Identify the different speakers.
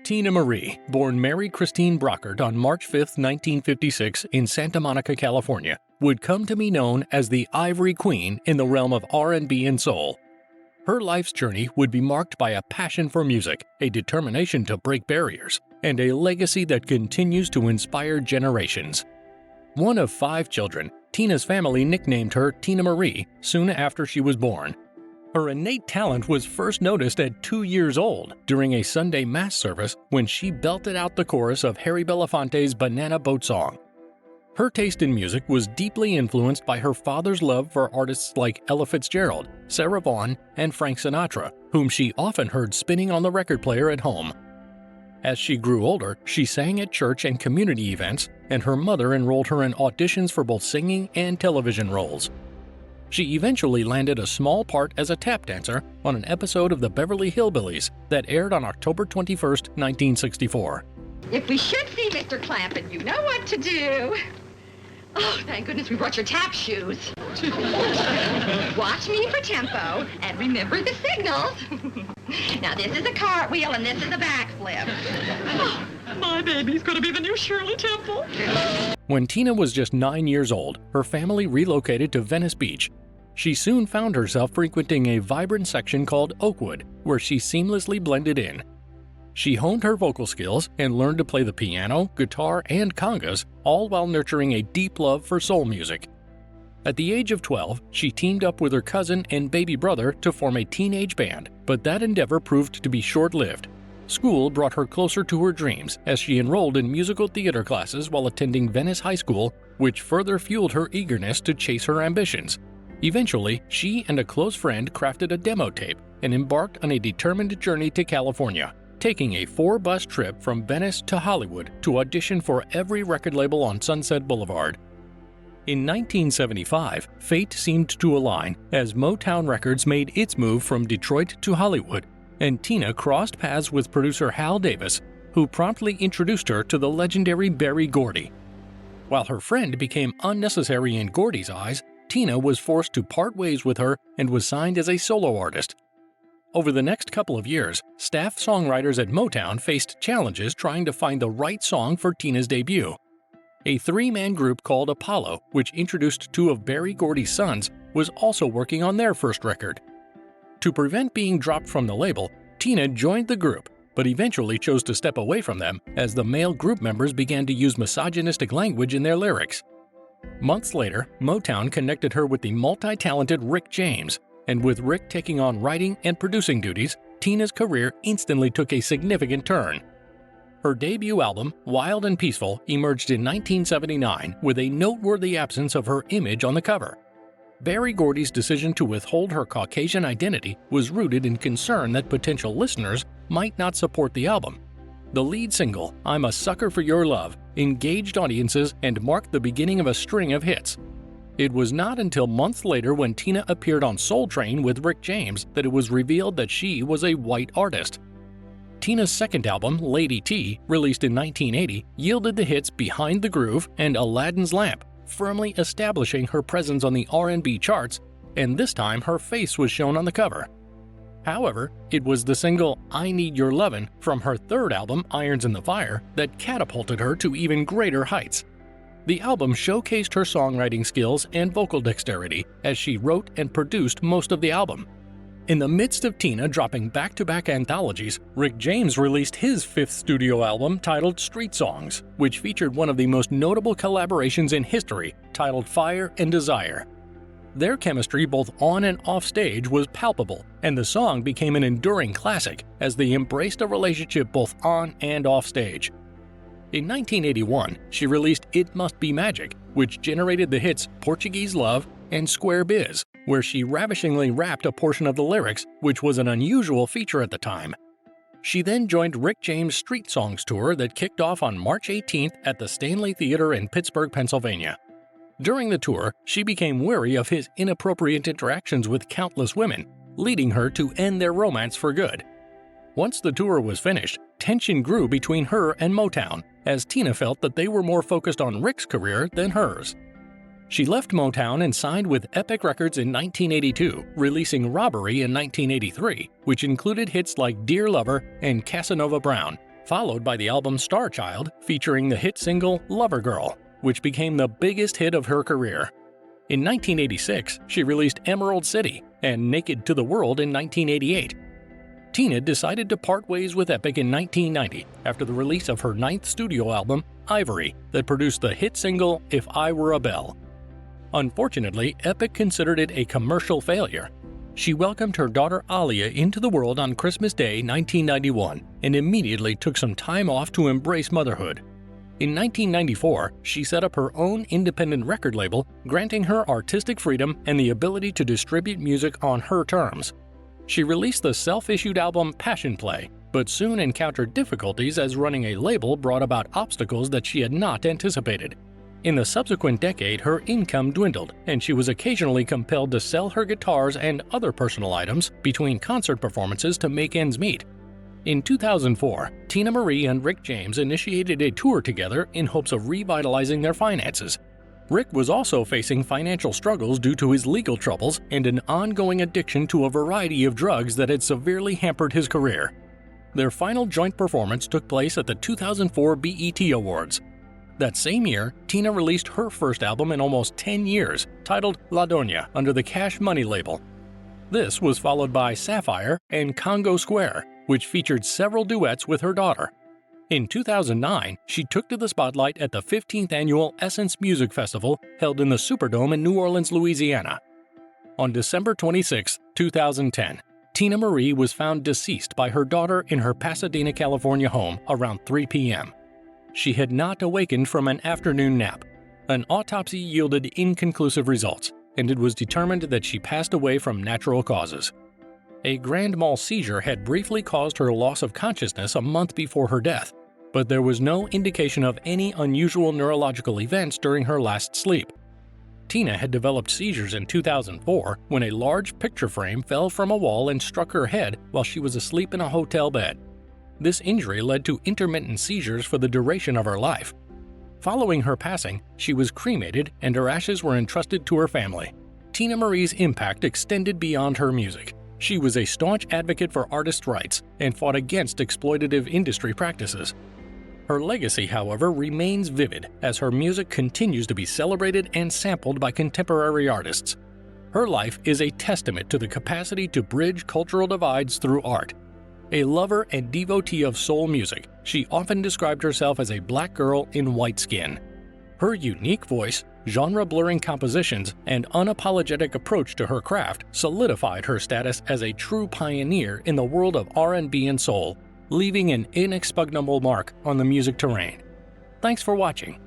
Speaker 1: Teena Marie, born Mary Christine Brockert on March 5, 1956 in Santa Monica, California, would come to be known as the Ivory Queen in the realm of R&B and soul. Her life's journey would be marked by a passion for music, a determination to break barriers, and a legacy that continues to inspire generations. One of 5 children, Teena's family nicknamed her Teena Marie soon after she was born. Her innate talent was first noticed at 2 years old during a Sunday Mass service when she belted out the chorus of Harry Belafonte's Banana Boat Song. Her taste in music was deeply influenced by her father's love for artists like Ella Fitzgerald, Sarah Vaughan, and Frank Sinatra, whom she often heard spinning on the record player at home. As she grew older, she sang at church and community events, and her mother enrolled her in auditions for both singing and television roles. She eventually landed a small part as a tap dancer on an episode of the Beverly Hillbillies that aired on October 21, 1964.
Speaker 2: If we should see Mr. Clampett, you know what to do. Oh, thank goodness we brought your tap shoes. Watch me for tempo and remember the signals. Now, this is a cartwheel and this is a backflip. Oh, my baby's going to be the new Shirley Temple.
Speaker 1: When Teena was just 9 years old, her family relocated to Venice Beach. She soon found herself frequenting a vibrant section called Oakwood, where she seamlessly blended in. She honed her vocal skills and learned to play the piano, guitar, and congas, all while nurturing a deep love for soul music. At the age of 12, she teamed up with her cousin and baby brother to form a teenage band, but that endeavor proved to be short-lived. School brought her closer to her dreams as she enrolled in musical theater classes while attending Venice High School, which further fueled her eagerness to chase her ambitions. Eventually, she and a close friend crafted a demo tape and embarked on a determined journey to California, taking a 4-bus trip from Venice to Hollywood to audition for every record label on Sunset Boulevard. In 1975, fate seemed to align as Motown Records made its move from Detroit to Hollywood, and Teena crossed paths with producer Hal Davis, who promptly introduced her to the legendary Berry Gordy. While her friend became unnecessary in Gordy's eyes, Teena was forced to part ways with her and was signed as a solo artist. Over the next couple of years, staff songwriters at Motown faced challenges trying to find the right song for Teena's debut. A 3-man group called Apollo, which introduced 2 of Berry Gordy's sons, was also working on their first record. To prevent being dropped from the label, Teena joined the group, but eventually chose to step away from them as the male group members began to use misogynistic language in their lyrics. Months later, Motown connected her with the multi-talented Rick James, and with Rick taking on writing and producing duties, Teena's career instantly took a significant turn. Her debut album, Wild and Peaceful, emerged in 1979 with a noteworthy absence of her image on the cover. Berry Gordy's decision to withhold her Caucasian identity was rooted in concern that potential listeners might not support the album. The lead single, I'm a Sucker for Your Love, engaged audiences and marked the beginning of a string of hits. It was not until months later when Teena appeared on Soul Train with Rick James that it was revealed that she was a white artist. Teena's second album, Lady T, released in 1980, yielded the hits Behind the Groove and Aladdin's Lamp, firmly establishing her presence on the R&B charts, and this time her face was shown on the cover. However, it was the single I Need Your Lovin' from her third album, Irons in the Fire, that catapulted her to even greater heights. The album showcased her songwriting skills and vocal dexterity as she wrote and produced most of the album. In the midst of Teena dropping back-to-back anthologies, Rick James released his 5th studio album titled Street Songs, which featured one of the most notable collaborations in history, titled Fire and Desire. Their chemistry both on and off stage was palpable, and the song became an enduring classic as they embraced a relationship both on and off stage. In 1981, she released It Must Be Magic, which generated the hits Portuguese Love and Square Biz, where she ravishingly rapped a portion of the lyrics, which was an unusual feature at the time. She then joined Rick James' Street Songs tour that kicked off on March 18th at the Stanley Theater in Pittsburgh, Pennsylvania. During the tour, she became wary of his inappropriate interactions with countless women, leading her to end their romance for good. Once the tour was finished, tension grew between her and Motown, as Teena felt that they were more focused on Rick's career than hers. She left Motown and signed with Epic Records in 1982, releasing Robbery in 1983, which included hits like Dear Lover and Casanova Brown, followed by the album Star Child featuring the hit single Lover Girl, which became the biggest hit of her career. In 1986, she released Emerald City and Naked to the World in 1988. Teena decided to part ways with Epic in 1990 after the release of her 9th studio album, Ivory, that produced the hit single If I Were a Bell. Unfortunately, Epic considered it a commercial failure. She welcomed her daughter Alia into the world on Christmas Day 1991 and immediately took some time off to embrace motherhood. In 1994, she set up her own independent record label, granting her artistic freedom and the ability to distribute music on her terms. She released the self-issued album Passion Play, but soon encountered difficulties as running a label brought about obstacles that she had not anticipated. In the subsequent decade, her income dwindled, and she was occasionally compelled to sell her guitars and other personal items between concert performances to make ends meet. In 2004, Teena Marie and Rick James initiated a tour together in hopes of revitalizing their finances. Rick was also facing financial struggles due to his legal troubles and an ongoing addiction to a variety of drugs that had severely hampered his career. Their final joint performance took place at the 2004 BET Awards. That same year, Teena released her first album in almost 10 years, titled La Doña, under the Cash Money label. This was followed by Sapphire and Congo Square, which featured several duets with her daughter. In 2009, she took to the spotlight at the 15th annual Essence Music Festival held in the Superdome in New Orleans, Louisiana. On December 26, 2010, Teena Marie was found deceased by her daughter in her Pasadena, California home around 3 p.m. She had not awakened from an afternoon nap. An autopsy yielded inconclusive results, and it was determined that she passed away from natural causes. A grand mal seizure had briefly caused her loss of consciousness a month before her death, but there was no indication of any unusual neurological events during her last sleep. Teena had developed seizures in 2004 when a large picture frame fell from a wall and struck her head while she was asleep in a hotel bed. This injury led to intermittent seizures for the duration of her life. Following her passing, she was cremated and her ashes were entrusted to her family. Teena Marie's impact extended beyond her music. She was a staunch advocate for artists' rights and fought against exploitative industry practices. Her legacy, however, remains vivid as her music continues to be celebrated and sampled by contemporary artists. Her life is a testament to the capacity to bridge cultural divides through art. A lover and devotee of soul music, she often described herself as a black girl in white skin. Her unique voice, genre-blurring compositions, and unapologetic approach to her craft solidified her status as a true pioneer in the world of R&B and soul, leaving an inexpugnable mark on the music terrain. Thanks for watching.